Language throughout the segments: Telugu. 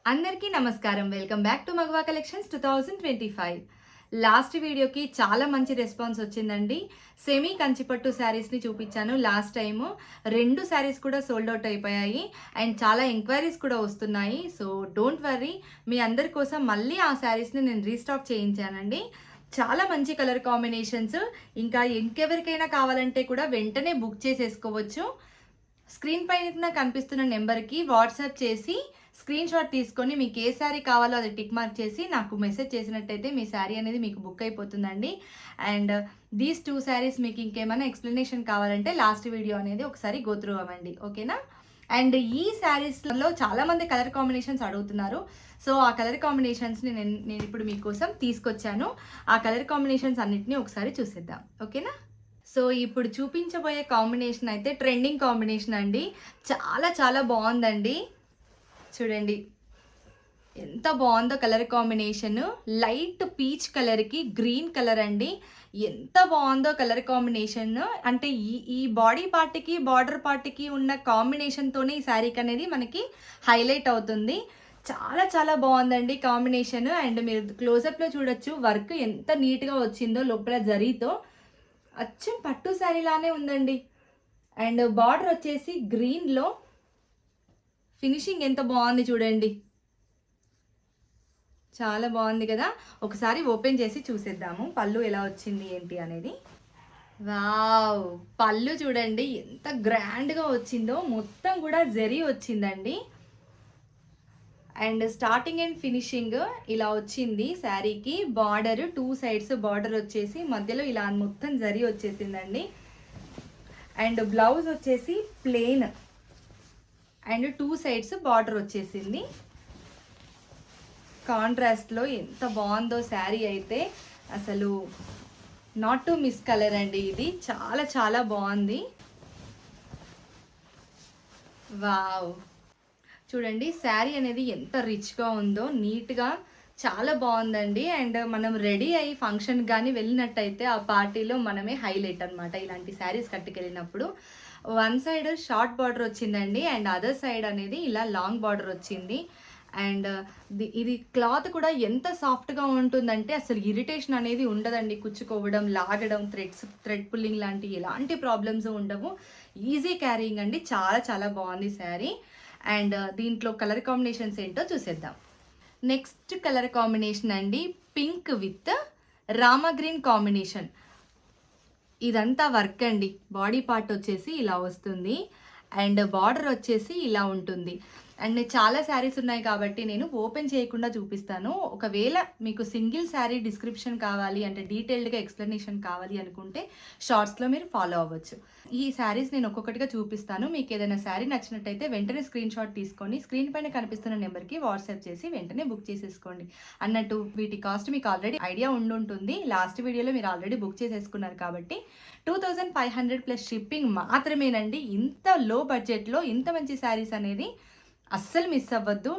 అందరికీ నమస్కారం. Welcome back to Magava collections 2025. Last వీడియోకి చాలా మంచి రెస్పాన్స్ వచ్చిందండి. సెమీ కంచిపట్టు శారీస్ని చూపించాను లాస్ట్ టైము. 2 శారీస్ కూడా సోల్డ్ అవుట్ అయిపోయాయి అండ్ చాలా ఎంక్వైరీస్ కూడా వస్తున్నాయి. సో డోంట్ వర్రీ, మీ అందరి కోసం మళ్ళీ ఆ శారీస్ని నేను రీస్టాక్ చేయించానండి. చాలా మంచి కలర్ కాంబినేషన్స్. ఇంకా ఇంకెవరికైనా కావాలంటే కూడా వెంటనే బుక్ చేసేసుకోవచ్చు. స్క్రీన్ పైన కనిపిస్తున్న నెంబర్కి వాట్సాప్ చేసి స్క్రీన్ షాట్ తీసుకొని మీకు ఏ శారీ కావాలో అది టిక్ మార్క్ చేసి నాకు మెసేజ్ చేసినట్టయితే మీ శారీ అనేది మీకు బుక్ అయిపోతుందండి. అండ్ దీస్ 2 శారీస్ మీకు ఇంకేమైనా ఎక్స్ప్లెనేషన్ కావాలంటే లాస్ట్ వీడియో అనేది ఒకసారి గో త్రూ అవ్వండి, ఓకేనా. అండ్ ఈ శారీస్లో చాలామంది కలర్ కాంబినేషన్స్ అడుగుతున్నారు. సో ఆ కలర్ కాంబినేషన్స్ని నేను ఇప్పుడు మీకోసం తీసుకొచ్చాను. ఆ కలర్ కాంబినేషన్స్ అన్నిటినీ ఒకసారి చూసేద్దాం, ఓకేనా. సో ఇప్పుడు చూపించబోయే కాంబినేషన్ అయితే ట్రెండింగ్ కాంబినేషన్ అండి. చాలా చాలా బాగుందండి. చూడండి ఎంత బాగుందో కలర్ కాంబినేషన్. లైట్ పీచ్ కలర్కి గ్రీన్ కలర్ అండి. ఎంత బాగుందో కలర్ కాంబినేషన్. అంటే ఈ బాడీ పార్ట్కి బార్డర్ పార్ట్కి ఉన్న కాంబినేషన్తోనే ఈ శారీకి అనేది మనకి హైలైట్ అవుతుంది. చాలా చాలా బాగుందండి కాంబినేషన్. అండ్ మీరు క్లోజప్లో చూడొచ్చు వర్క్ ఎంత నీట్గా వచ్చిందో లోపల జరీతో. అచ్చం పట్టు శారీ లానే ఉందండి. అండ్ బార్డర్ వచ్చేసి గ్రీన్లో ఫినిషింగ్ ఎంత బాగుంది చూడండి, చాలా బాగుంది కదా. ఒకసారి ఓపెన్ చేసి చూసేద్దాము పళ్ళు ఎలా వచ్చింది ఏంటి అనేది. వావ్, పళ్ళు చూడండి ఎంత గ్రాండ్గా వచ్చిందో. మొత్తం కూడా జరీ వచ్చిందండి. అండ్ స్టార్టింగ్ అండ్ ఫినిషింగ్ ఇలా వచ్చింది శారీకి. బార్డర్ 2 సైడ్స్ బార్డర్ వచ్చేసి మధ్యలో ఇలా మొత్తం జరీ వచ్చేసిందండి. అండ్ బ్లౌజ్ వచ్చేసి ప్లెయిన్ అండ్ 2 సైడ్స్ బార్డర్ వచ్చేసింది. కాంట్రాస్ట్లో ఎంత బాగుందో శారీ అయితే, అసలు నాట్ టు మిస్ కలర్ అండి. ఇది చాలా చాలా బాగుంది. వావ్, చూడండి శారీ అనేది ఎంత రిచ్గా ఉందో, నీట్గా చాలా బాగుందండి. అండ్ మనం రెడీ అయ్యి ఫంక్షన్ కానీ వెళ్ళినట్టయితే ఆ పార్టీలో మనమే హైలైట్ అనమాట ఇలాంటి శారీస్ కట్టుకెళ్ళినప్పుడు. 1 సైడ్ షార్ట్ బార్డర్ వచ్చిందండి అండ్ అదర్ సైడ్ అనేది ఇలా లాంగ్ బార్డర్ వచ్చింది. అండ్ ఇది క్లాత్ కూడా ఎంత సాఫ్ట్గా ఉంటుందంటే అసలు ఇరిటేషన్ అనేది ఉండదండి. కుచ్చుకోవడం, లాగడం, థ్రెడ్ పుల్లింగ్ లాంటి ఎలాంటి ప్రాబ్లమ్స్ ఉండవు. ఈజీ క్యారీయింగ్ అండి. చాలా చాలా బాగుంది శారీ. అండ్ దీంట్లో కలర్ కాంబినేషన్స్ ఏంటో చూసేద్దాం. నెక్స్ట్ కలర్ కాంబినేషన్ అండి pink with Rama green combination. ఇదంతా వర్క్ అండి. బాడీ పార్ట్ వచ్చేసి ఇలా వస్తుంది అండ్ బార్డర్ వచ్చేసి ఇలా ఉంటుంది. అండ్ చాలా శారీస్ ఉన్నాయి కాబట్టి నేను ఓపెన్ చేయకుండా చూపిస్తాను. ఒకవేళ మీకు సింగిల్ శారీ డిస్క్రిప్షన్ కావాలి అంటే డీటెయిల్డ్గా ఎక్స్ప్లెనేషన్ కావాలి అనుకుంటే షార్ట్స్లో మీరు ఫాలో అవ్వచ్చు. ఈ శారీస్ నేను ఒక్కొక్కటిగా చూపిస్తాను. మీకు ఏదైనా శారీ నచ్చినట్టయితే వెంటనే స్క్రీన్ షాట్ తీసుకొని స్క్రీన్ పైన కనిపిస్తున్న నెంబర్కి వాట్సాప్ చేసి వెంటనే బుక్ చేసేసుకోండి. అన్నట్టు వీటి కాస్ట్ మీకు ఆల్రెడీ ఐడియా ఉండుంటుంది. లాస్ట్ వీడియోలో మీరు ఆల్రెడీ బుక్ చేసేసుకున్నారు కాబట్టి 2500 ప్లస్ షిప్పింగ్ మాత్రమేనండి. ఇంత లో బడ్జెట్లో ఇంత మంచి శారీస్ అనేది అస్సలు మిస్ అవ్వద్దు.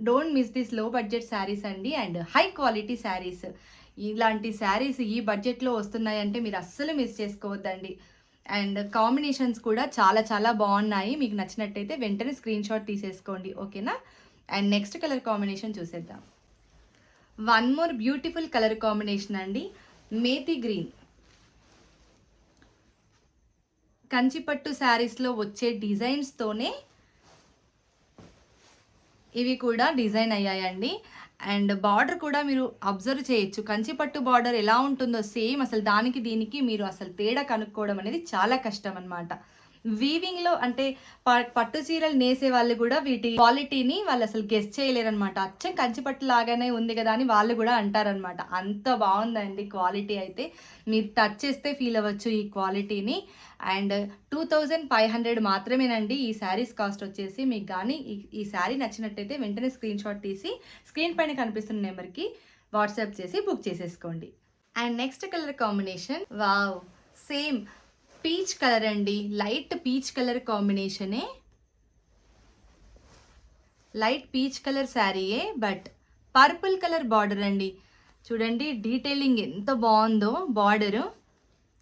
డోంట్ మిస్ దిస్ లో బడ్జెట్ శారీస్ అండి. And high quality saris. ఇలాంటి శారీస్ ఈ బడ్జెట్లో వస్తున్నాయంటే మీరు అస్సలు మిస్ చేసుకోవద్దండి. అండ్ కాంబినేషన్స్ కూడా చాలా చాలా బాగున్నాయి. మీకు నచ్చినట్టయితే వెంటనే స్క్రీన్ షాట్ తీసేసుకోండి, ఓకేనా. అండ్ నెక్స్ట్ కలర్ కాంబినేషన్ చూసేద్దాం. One more beautiful colour combination అండి, మేతి గ్రీన్. కంచిపట్టు శారీస్లో వచ్చే డిజైన్స్తోనే ఇవి కూడా డిజైన్ అయ్యాయండి. అండ్ బార్డర్ కూడా మీరు అబ్జర్వ్ చేయొచ్చు. కంచిపట్టు బార్డర్ ఎలా ఉంటుందో సేమ్ అసలు దానికి దీనికి మీరు అసలు తేడా కనుక్కోవడం అనేది చాలా కష్టం అనమాట. వీవింగ్లో అంటే పట్టు చీరలు నేసే వాళ్ళు కూడా వీటి క్వాలిటీని వాళ్ళు అసలు గెస్ చేయలేరనమాట. అచ్చం కంచిపట్టు లాగానే ఉంది కదా అని వాళ్ళు కూడా అంటారనమాట. అంత బాగుందండి క్వాలిటీ అయితే. మీరు టచ్ చేస్తే ఫీల్ అవ్వచ్చు ఈ క్వాలిటీని. అండ్ 2500 మాత్రమేనండి ఈ శారీస్ కాస్ట్ వచ్చేసి. మీకు కానీ ఈ శారీ నచ్చినట్టయితే వెంటనే స్క్రీన్ షాట్ తీసి స్క్రీన్ పైన కనిపిస్తున్న నెంబర్కి వాట్సాప్ చేసి బుక్ చేసేసుకోండి. And next colour combination, wow, same peach colour అండి. లైట్ పీచ్ కలర్ కాంబినేషనే. లైట్ పీచ్ కలర్ శారీయే బట్ పర్పుల్ కలర్ బార్డర్ అండి. చూడండి డీటెయిలింగ్ ఎంత బాగుందో బార్డరు.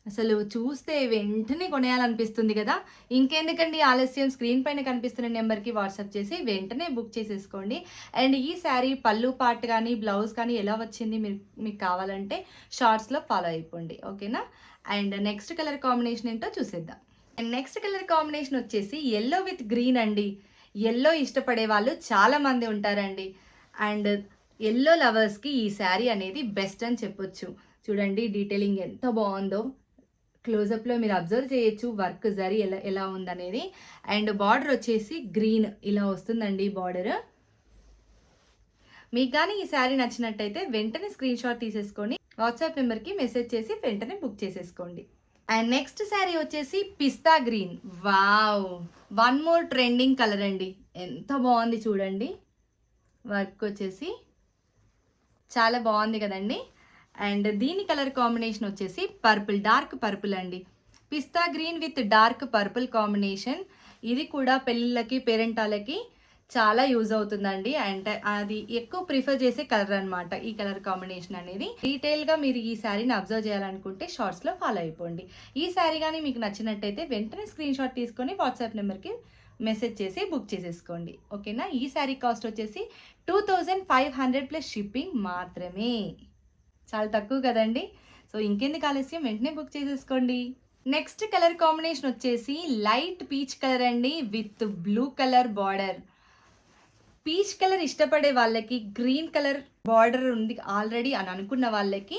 అసలు చూస్తే వెంటనే కొనేయాలనిపిస్తుంది కదా! ఇంకెందుకండి ఆలస్యం, స్క్రీన్ పైన కనిపిస్తున్న నెంబర్‌కి వాట్సాప్ చేసి వెంటనే బుక్ చేసేసుకోండి. అండ్ ఈ శారీ పళ్ళు పార్ట్ కానీ, బ్లౌజ్ కానీ ఎలా వచ్చింది మీకు కావాలంటే షార్ట్స్‌లో ఫాలో అయిపోండి. ఓకేనా? అండ్ నెక్స్ట్ కలర్ కాంబినేషన్ ఏంటో చూసేద్దాం. అండ్ నెక్స్ట్ కలర్ కాంబినేషన్ వచ్చేసి యెల్లో విత్ గ్రీన్ అండి. యెల్లో ఇష్టపడే వాళ్ళు చాలామంది ఉంటారండి. అండ్ యెల్లో లవర్స్‌కి ఈ శారీ అనేది బెస్ట్ అని చెప్పొచ్చు. చూడండి డీటెయిలింగ్ ఎంత బావుందో. క్లోజప్‌లో మీరు అబ్జర్వ్ చేయొచ్చు వర్క్ జరీ ఎలా ఎలా ఉందనేది. అండ్ బార్డర్ వచ్చేసి గ్రీన్ ఇలా వస్తుందండి బార్డర్. మీకు కానీ ఈ శారీ నచ్చినట్టయితే వెంటనే స్క్రీన్ షాట్ తీసేసుకొని వాట్సాప్ నెంబర్కి మెసేజ్ చేసి వెంటనే బుక్ చేసేసుకోండి. అండ్ నెక్స్ట్ శారీ వచ్చేసి పిస్తా green. Wow! One more trending colour అండి. ఎంత బాగుంది చూడండి. వర్క్ వచ్చేసి చాలా బాగుంది కదండి. అండ్ దీని కలర్ కాంబినేషన్ వచ్చేసి పర్పుల్, డార్క్ పర్పుల్ అండి. పిస్తా green with dark purple combination. ఇది కూడా పెళ్ళిళ్ళకి, పేరెంటాలకి చాలా యూజ్ అవుతుందండి. అండ్ అది ఎక్కువ ప్రిఫర్ చేసే కలర్ అనమాట ఈ కలర్ కాంబినేషన్ అనేది. డీటెయిల్గా మీరు ఈ శారీని అబ్జర్వ్ చేయాలనుకుంటే షార్ట్స్లో ఫాలో అయిపోండి. ఈ శారీ కానీ మీకు నచ్చినట్టయితే వెంటనే స్క్రీన్ షాట్ తీసుకొని వాట్సాప్ నెంబర్కి మెసేజ్ చేసి బుక్ చేసేసుకోండి. ఓకేనా? ఈ శారీ కాస్ట్ వచ్చేసి 2500 ప్లస్ షిప్పింగ్ మాత్రమే. చాలా తక్కువ కదండి. సో ఇంకెందుకు ఆలస్యం, వెంటనే బుక్ చేసేసుకోండి. నెక్స్ట్ కలర్ కాంబినేషన్ వచ్చేసి లైట్ పీచ్ కలర్ అండి with blue colour border. Peach colour ఇష్టపడే వాళ్ళకి, గ్రీన్ కలర్ బార్డర్ ఉంది ఆల్రెడీ అని అనుకున్న వాళ్ళకి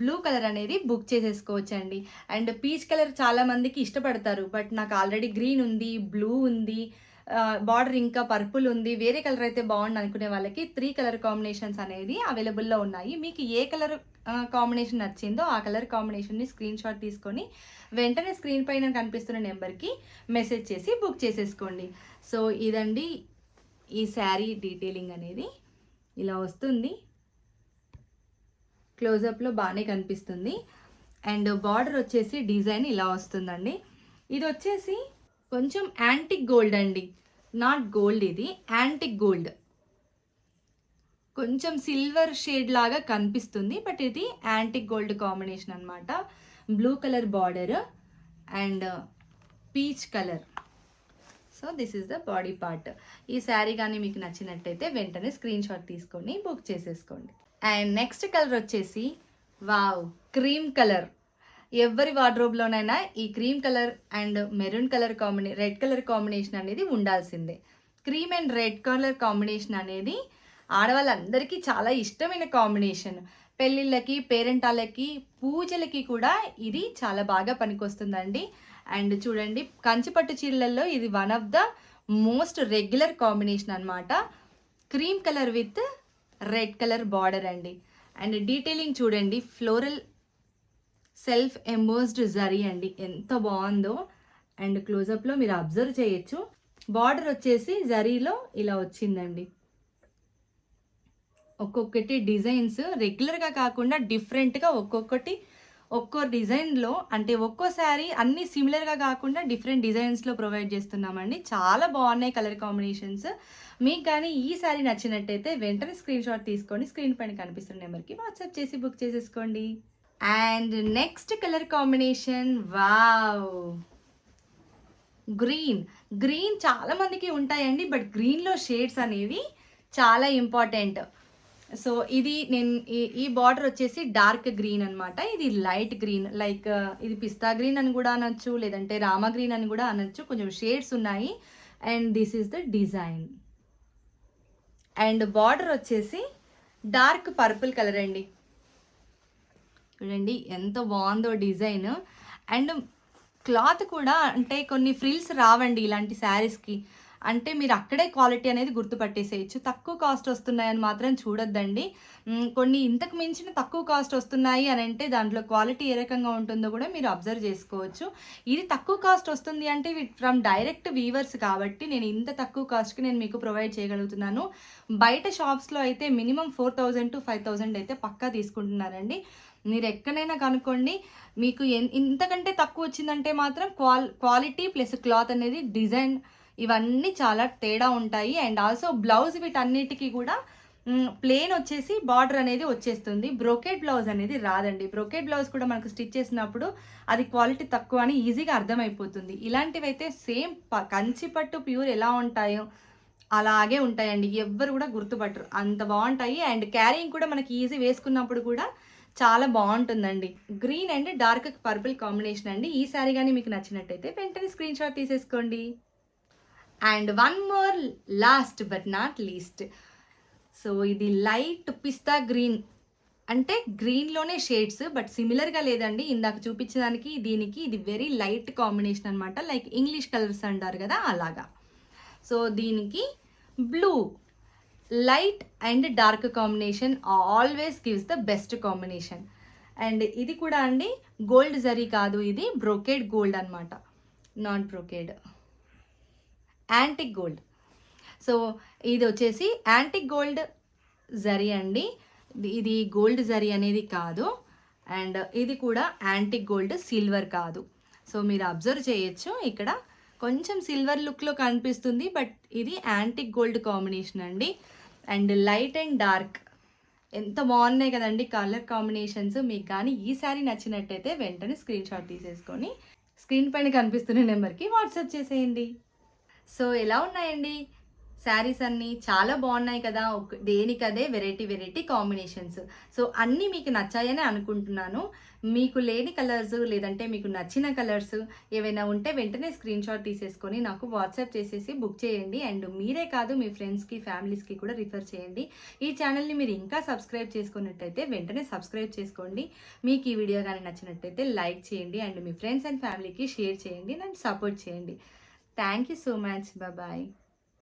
బ్లూ కలర్ అనేది బుక్ చేసేసుకోవచ్చండి. అండ్ పీచ్ కలర్ చాలా మందికి ఇష్టపడతారు. బట్ నాకు ఆల్రెడీ గ్రీన్ ఉంది, బ్లూ ఉంది, బార్డర్ ఇంకా పర్పుల్ ఉంది, వేరే కలర్ అయితే బాగుంది అనుకునే వాళ్ళకి 3 కలర్ కాంబినేషన్స్ అనేది అవైలబుల్లో ఉన్నాయి. మీకు ఏ కలర్ కాంబినేషన్ నచ్చిందో ఆ కలర్ కాంబినేషన్ని స్క్రీన్ షాట్ తీసుకొని వెంటనే స్క్రీన్ పైన కనిపిస్తున్న నెంబర్కి మెసేజ్ చేసి బుక్ చేసేసుకోండి. సో ఇదండి ఈ శారీ డీటెయిలింగ్ అనేది. ఇలా వస్తుంది. క్లోజప్లో బాగానే కనిపిస్తుంది. అండ్ బార్డర్ వచ్చేసి డిజైన్ ఇలా వస్తుందండి. ఇది వచ్చేసి కొంచెం యాంటిక్ గోల్డ్ అండి, నాట్ గోల్డ్, ఇది యాంటిక్ గోల్డ్. కొంచెం సిల్వర్ షేడ్ లాగా కనిపిస్తుంది, బట్ ఇది యాంటిక్ గోల్డ్ కాంబినేషన్ అనమాట. Blue colour border and peach colour. So this is the body part. ఈ శారీ కానీ మీకు నచ్చినట్టయితే వెంటనే స్క్రీన్ షాట్ తీసుకొని బుక్ చేసేసుకోండి. అండ్ నెక్స్ట్ కలర్ వచ్చేసి వావ్, క్రీమ్ కలర్. ఎవరి వార్డ్రోబ్లోనైనా ఈ cream colour and maroon colour red colour combination అనేది ఉండాల్సిందే. Cream and red colour combination అనేది ఆడవాళ్ళందరికీ చాలా ఇష్టమైన కాంబినేషన్. పెళ్ళిళ్ళకి, పేరెంటాలకి, పూజలకి కూడా ఇది చాలా బాగా పనికొస్తుందండి. అండ్ చూడండి కంచిపట్టు చీరలలో ఇది one of the most regular combination అనమాట. Cream colour with red colour border అండి. అండ్ డీటెయిలింగ్ చూడండి, ఫ్లోరల్ సెల్ఫ్ ఎంబోస్డ్ జరీ అండి, ఎంత బాగుందో. అండ్ క్లోజప్లో మీరు అబ్జర్వ్ చేయొచ్చు. బార్డర్ వచ్చేసి జరీలో ఇలా వచ్చిందండి. ఒక్కొక్కటి డిజైన్స్ రెగ్యులర్గా కాకుండా డిఫరెంట్గా ఒక్కో డిజైన్లో, అంటే ఒక్కో శారీ అన్నీ సిమిలర్గా కాకుండా డిఫరెంట్ డిజైన్స్లో ప్రొవైడ్ చేస్తున్నామండి. చాలా బాగున్నాయి కలర్ కాంబినేషన్స్. మీకు కానీ ఈ శారీ నచ్చినట్టయితే వెంటనే స్క్రీన్ షాట్ తీసుకొని స్క్రీన్ పైన కనిపిస్తున్న నెంబర్కి వాట్సాప్ చేసి బుక్ చేసేసుకోండి. And next colour combination wow, green చాలా మందికి ఉంటాయండి, బట్ గ్రీన్లో షేడ్స్ అనేవి చాలా ఇంపార్టెంట్. సో ఇది నేను ఈ బార్డర్ వచ్చేసి డార్క్ గ్రీన్ అనమాట. ఇది లైట్ గ్రీన్, లైక్ ఇది పిస్తా గ్రీన్ అని కూడా అనొచ్చు, లేదంటే రామా గ్రీన్ అని కూడా అనొచ్చు. కొంచెం షేడ్స్ ఉన్నాయి. And this is the design. And border వచ్చేసి డార్క్ పర్పుల్ కలర్ అండి. చూడండి ఎంత బాగుందో డిజైన్. అండ్ క్లాత్ కూడా, అంటే కొన్ని ఫ్రిల్స్ రావండి ఇలాంటి శారీస్కి. అంటే మీరు అక్కడే క్వాలిటీ అనేది గుర్తుపట్టేసేయచ్చు. తక్కువ కాస్ట్ వస్తున్నాయని మాత్రం చూడొద్దండి. కొన్ని ఇంతకు మించిన తక్కువ కాస్ట్ వస్తున్నాయి అని అంటే దాంట్లో క్వాలిటీ ఏ రకంగా ఉంటుందో కూడా మీరు అబ్జర్వ్ చేసుకోవచ్చు. ఇది తక్కువ కాస్ట్ వస్తుంది అంటే ఫ్రమ్ డైరెక్ట్ వీవర్స్ కాబట్టి నేను ఇంత తక్కువ కాస్ట్కి నేను మీకు ప్రొవైడ్ చేయగలుగుతున్నాను. బయట షాప్స్లో అయితే మినిమం 4000 to 5000 అయితే పక్కా తీసుకుంటున్నారండి. మీరు ఎక్కడైనా కనుక్కోండి. మీకు ఇంతకంటే తక్కువ వచ్చిందంటే మాత్రం క్వాలిటీ ప్లస్ క్లాత్ అనేది, డిజైన్, ఇవన్నీ చాలా తేడా ఉంటాయి. అండ్ ఆల్సో బ్లౌజ్ వీటన్నిటికీ కూడా ప్లెయిన్ వచ్చేసి బార్డర్ అనేది వచ్చేస్తుంది. బ్రోకెడ్ బ్లౌజ్ అనేది రాదండి. బ్రోకెడ్ బ్లౌజ్ కూడా మనకు స్టిచ్ చేసినప్పుడు అది క్వాలిటీ తక్కువ అని ఈజీగా అర్థమైపోతుంది. ఇలాంటివైతే సేమ్ కంచి పట్టు ప్యూర్ ఎలా ఉంటాయో అలాగే ఉంటాయండి. ఎవ్వరు కూడా గుర్తుపట్టరు, అంత బాగుంటాయి. అండ్ క్యారింగ్ కూడా మనకి ఈజీ, వేసుకున్నప్పుడు కూడా చాలా బాగుంటుందండి. Green and dark purple combination అండి. ఈ శారీ కానీ మీకు నచ్చినట్టయితే వెంటనే స్క్రీన్ షాట్ తీసేసుకోండి. And one more last but not least. So ఇది లైట్ పిస్తా గ్రీన్, అంటే గ్రీన్లోనే షేడ్స్, బట్ సిమిలర్గా లేదండి ఇందాక చూపించడానికి దీనికి. ఇది వెరీ లైట్ కాంబినేషన్ అనమాట, లైక్ ఇంగ్లీష్ కలర్స్ అంటారు కదా అలాగా. సో దీనికి blue, light and dark combination always gives the best combination. And ఇది కూడా అండి గోల్డ్ జరీ కాదు, ఇది బ్రోకేడ్ గోల్డ్ అనమాట, not brocade, antique gold. So ఇది వచ్చేసి యాంటిక్ గోల్డ్ జరీ అండి, ఇది గోల్డ్ జరీ అనేది కాదు. అండ్ ఇది కూడా యాంటిక్ గోల్డ్, సిల్వర్ కాదు. సో మీరు అబ్జర్వ్ చేయొచ్చు, ఇక్కడ కొంచెం సిల్వర్ లుక్లో కనిపిస్తుంది, బట్ ఇది యాంటిక్ గోల్డ్ కాంబినేషన్ అండి. అండ్ లైట్ అండ్ డార్క్ ఎంత బాగున్నాయి కదండి కలర్ కాంబినేషన్స్. మీకు కానీ ఈ శారీ నచ్చినట్టయితే వెంటనే స్క్రీన్ షాట్ తీసేసుకొని స్క్రీన్ పైన కనిపిస్తున్న నెంబర్కి వాట్సాప్ చేసేయండి. సో ఎలా ఉన్నాయండి శారీస్ అన్నీ? చాలా బాగున్నాయి కదా, దేనికదే వెరైటీ వెరైటీ కాంబినేషన్స్. సో అన్నీ మీకు నచ్చాయని అనుకుంటున్నాను. మీకు లేని కలర్స్ లేదంటే మీకు నచ్చిన కలర్స్ ఏవైనా ఉంటే వెంటనే స్క్రీన్ షాట్ తీసేసుకొని నాకు వాట్సాప్ చేసేసి బుక్ చేయండి. అండ్ మీరే కాదు మీ ఫ్రెండ్స్కి ఫ్యామిలీస్కి కూడా రిఫర్ చేయండి. ఈ ఛానల్ని మీరు ఇంకా సబ్స్క్రైబ్ చేసుకున్నట్టయితే వెంటనే సబ్స్క్రైబ్ చేసుకోండి. మీకు ఈ వీడియో కానీ నచ్చినట్టయితే లైక్ చేయండి అండ్ మీ ఫ్రెండ్స్ అండ్ ఫ్యామిలీకి షేర్ చేయండి, నన్ను సపోర్ట్ చేయండి. Thank you so much. Bye.